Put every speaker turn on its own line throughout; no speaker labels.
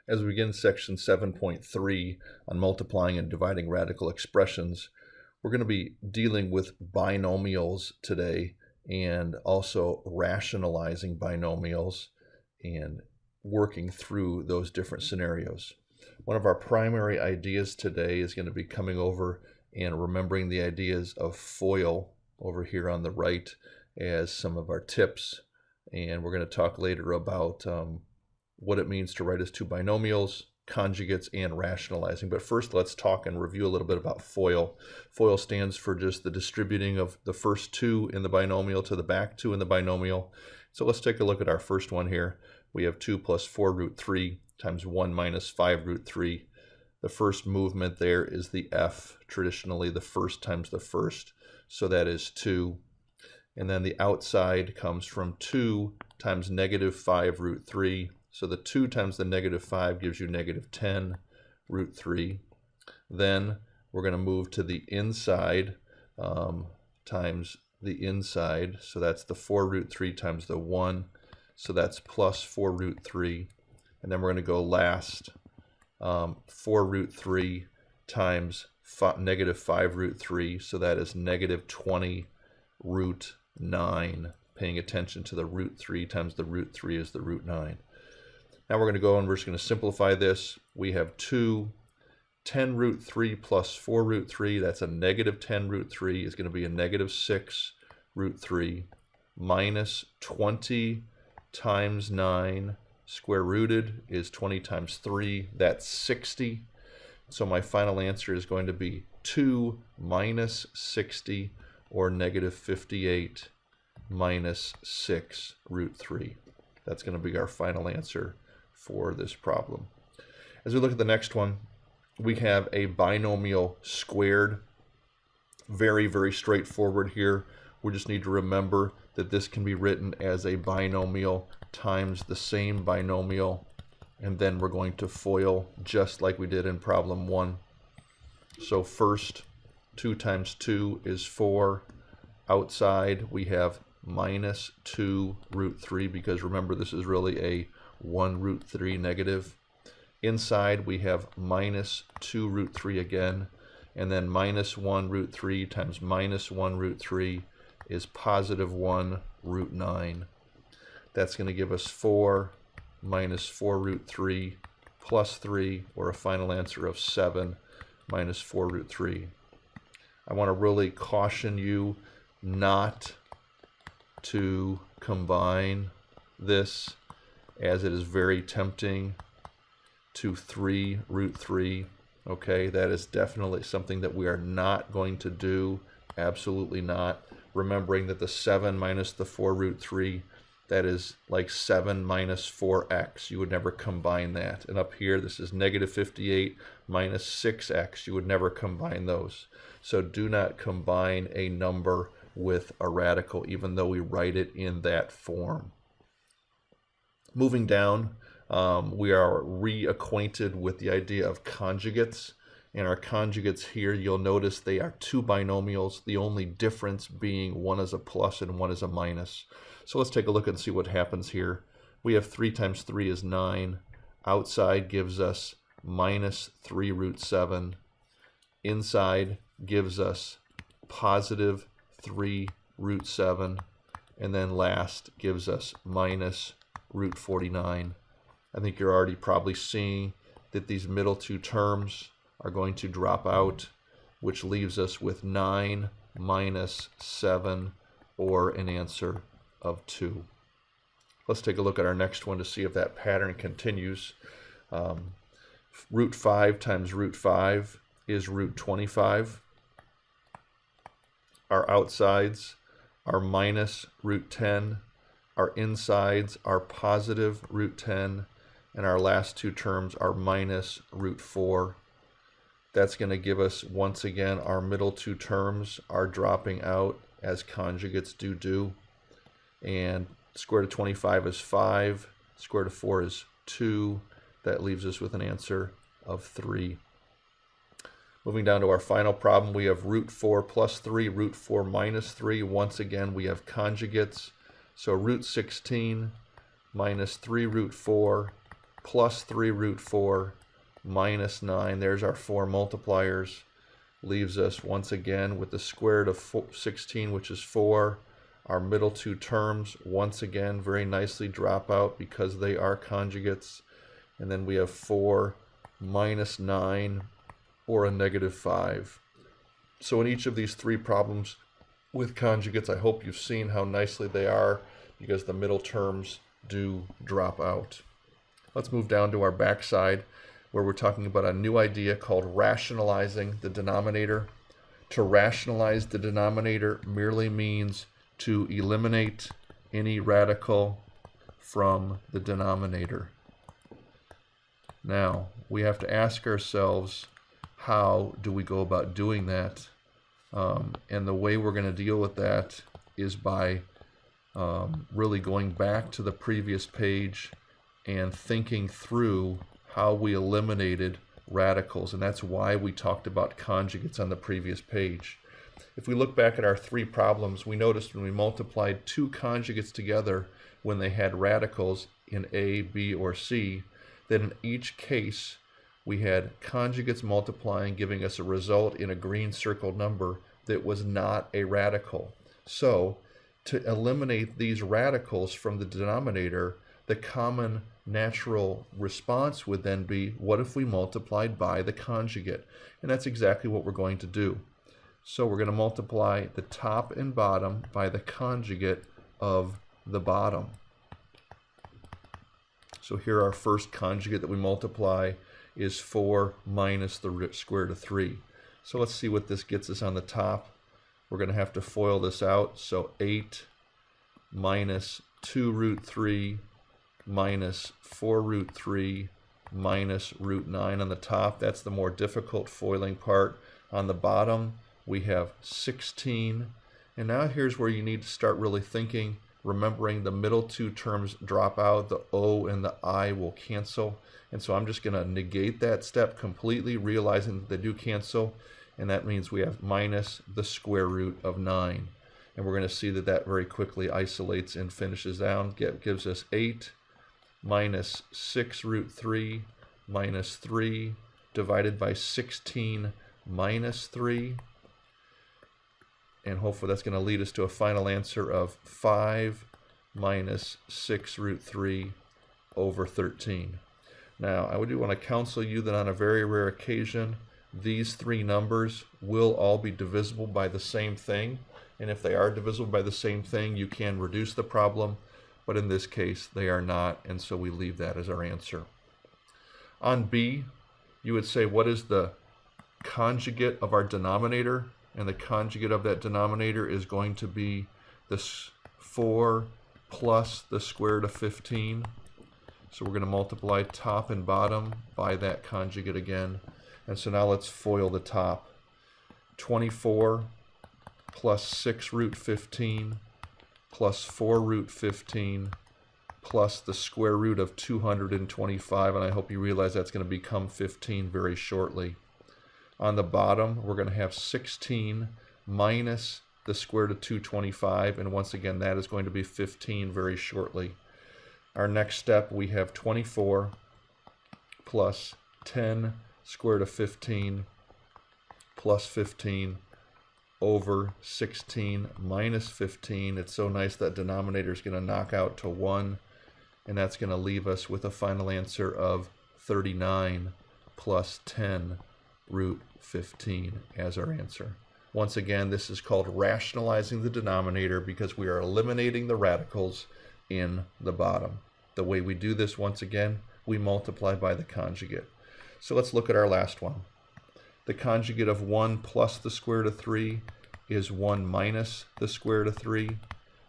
As we begin section 7.3 on multiplying and dividing radical expressions, we're going to be dealing with binomials today and also rationalizing binomials and working through those different scenarios. One of our primary ideas today is going to be coming over and remembering the ideas of FOIL over here on the right as some of our tips, and we're going to talk later about what it means to write as two binomials, conjugates, and rationalizing. But first, let's talk and review a little bit about FOIL. FOIL stands for just the distributing of the first two in the binomial to the back two in the binomial. So let's take a look at our first one here. We have 2 plus 4 root 3 times 1 minus 5 root 3. The first movement there is the f, traditionally the first times the first, so that is 2. And then the outside comes from 2 times negative 5 root 3. So the 2 times the negative 5 gives you negative 10 root 3. Then we're going to move to the inside times the inside. So that's the 4 root 3 times the 1. So that's plus 4 root 3. And then we're going to go last 4 root 3 times negative 5 root 3. So that is negative 20 root 9. Paying attention to the root 3 times the root 3 is the root 9. Now we're going to go and we're just going to simplify this. We have 10 root 3 plus 4 root 3. That's a negative 10 root 3 is going to be a negative 6 root 3 minus 20 times 9 square rooted is 20 times 3. That's 60. So my final answer is going to be 2 minus 60, or negative 58 minus 6 root 3. That's going to be our final answer for this problem. As we look at the next one, we have a binomial squared. Very, very straightforward here. We just need to remember that this can be written as a binomial times the same binomial, and then we're going to FOIL just like we did in problem 1. So first, 2 times 2 is 4. Outside we have minus 2 root 3, because remember this is really a 1 root 3 negative. Inside we have minus 2 root 3 again, and then minus 1 root 3 times minus 1 root 3 is positive 1 root 9. That's going to give us 4 minus 4 root 3 plus 3, or a final answer of 7 minus 4 root 3. I want to really caution you not to combine this, as it is very tempting to 3 root 3. Okay, that is definitely something that we are not going to do. Absolutely not. Remembering that the 7 minus the 4 root 3, that is like 7 minus 4x. You would never combine that. And up here, this is negative 58 minus 6x. You would never combine those. So do not combine a number with a radical, even though we write it in that form. Moving down, we are reacquainted with the idea of conjugates. And our conjugates here, you'll notice they are two binomials, the only difference being one is a plus and one is a minus. So let's take a look and see what happens here. We have 3 times 3 is 9. Outside gives us minus 3 root 7. Inside gives us positive 3 root 7. And then last gives us minus root 49. I think you're already probably seeing that these middle two terms are going to drop out, which leaves us with 9 minus 7, or an answer of 2. Let's take a look at our next one to see if that pattern continues. Root 5 times root 5 is root 25. Our outsides are minus root 10. Our insides are positive root 10. And our last two terms are minus root 4. That's going to give us, once again, our middle two terms are dropping out, as conjugates do. And square root of 25 is 5. Square root of 4 is 2. That leaves us with an answer of 3. Moving down to our final problem, we have root 4 plus 3, root 4 minus 3. Once again, we have conjugates. So root 16 minus 3 root 4 plus 3 root 4 minus 9. There's our 4 multipliers. Leaves us once again with the square root of 16, which is 4. Our middle two terms once again very nicely drop out because they are conjugates. And then we have 4 minus 9 or a negative 5. So in each of these three problems with conjugates, I hope you've seen how nicely they are because the middle terms do drop out. Let's move down to our backside where we're talking about a new idea called rationalizing the denominator. To rationalize the denominator merely means to eliminate any radical from the denominator. Now, we have to ask ourselves, how do we go about doing that? And the way we're going to deal with that is by really going back to the previous page and thinking through how we eliminated radicals, and that's why we talked about conjugates on the previous page. If we look back at our three problems, we noticed when we multiplied two conjugates together when they had radicals in A, B, or C, that in each case we had conjugates multiplying, giving us a result in a green circled number that was not a radical. So to eliminate these radicals from the denominator, the common natural response would then be, what if we multiplied by the conjugate? And that's exactly what we're going to do. So we're going to multiply the top and bottom by the conjugate of the bottom. So here our first conjugate that we multiply is 4 minus the square root of 3. So let's see what this gets us on the top. We're going to have to FOIL this out. So 8 minus 2 root 3 minus 4 root 3 minus root 9 on the top. That's the more difficult foiling part. On the bottom, we have 16. And now here's where you need to start really thinking, remembering the middle two terms drop out, the O and the I will cancel. And so I'm just going to negate that step completely, realizing that they do cancel. And that means we have minus the square root of 9. And we're going to see that that very quickly isolates and finishes down. Gives us 8 minus 6 root 3 minus 3 divided by 16 minus 3. And hopefully that's going to lead us to a final answer of 5 minus 6 root 3 over 13. Now, I do want to counsel you that on a very rare occasion, these three numbers will all be divisible by the same thing. And if they are divisible by the same thing, you can reduce the problem. But in this case, they are not, and so we leave that as our answer. On B, you would say, what is the conjugate of our denominator? And the conjugate of that denominator is going to be this 4 plus the square root of 15. So we're going to multiply top and bottom by that conjugate again. And so now let's FOIL the top. 24 plus 6 root 15 plus 4 root 15 plus the square root of 225. And I hope you realize that's going to become 15 very shortly. On the bottom, we're going to have 16 minus the square root of 225. And once again, that is going to be 15 very shortly. Our next step, we have 24 plus 10 square root of 15 plus 15 over 16 minus 15. It's so nice that denominator is going to knock out to 1. And that's going to leave us with a final answer of 39 plus 10 root 15 as our answer. Once again, this is called rationalizing the denominator because we are eliminating the radicals in the bottom. The way we do this, once again, we multiply by the conjugate. So let's look at our last one. The conjugate of 1 plus the square root of 3 is 1 minus the square root of 3.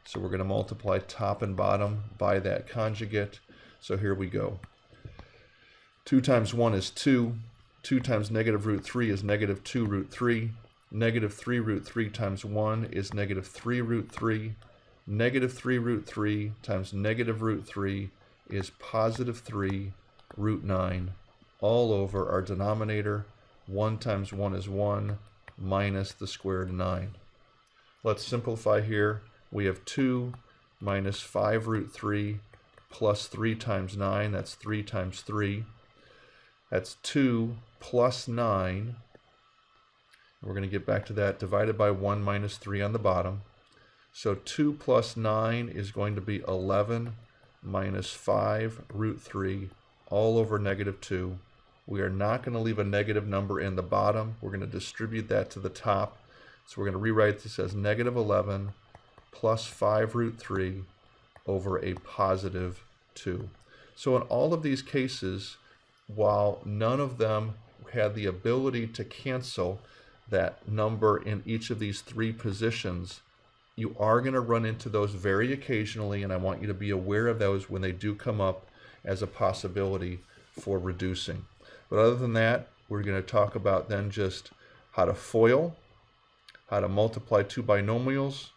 So we're going to multiply top and bottom by that conjugate. So here we go. 2 times 1 is 2. 2 times negative root 3 is negative 2 root 3. Negative 3 root 3 times 1 is negative 3 root 3. Negative 3 root 3 times negative root 3 is positive 3 root 9 all over our denominator. 1 times 1 is 1 minus the square root of 9. Let's simplify here. We have 2 minus 5 root 3 plus 3 times 9. That's 3 times 3. That's 2 plus 9. We're going to get back to that, divided by 1 minus 3 on the bottom. So 2 plus 9 is going to be 11 minus 5 root 3 all over negative 2. We are not going to leave a negative number in the bottom. We're going to distribute that to the top. So we're going to rewrite this as negative 11 plus 5 root 3 over a positive 2. So in all of these cases, while none of them had the ability to cancel that number in each of these three positions, you are going to run into those very occasionally, and I want you to be aware of those when they do come up as a possibility for reducing. But other than that, we're going to talk about then just how to FOIL, how to multiply two binomials,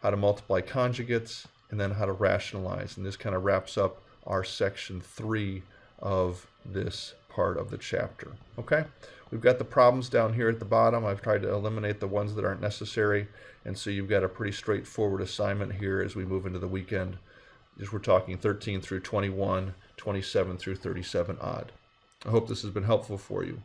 how to multiply conjugates, and then how to rationalize. And this kind of wraps up our section 3 of this part of the chapter. Okay, we've got the problems down here at the bottom. I've tried to eliminate the ones that aren't necessary, and so you've got a pretty straightforward assignment here as we move into the weekend. As we're talking 13 through 21, 27 through 37 odd. I hope this has been helpful for you.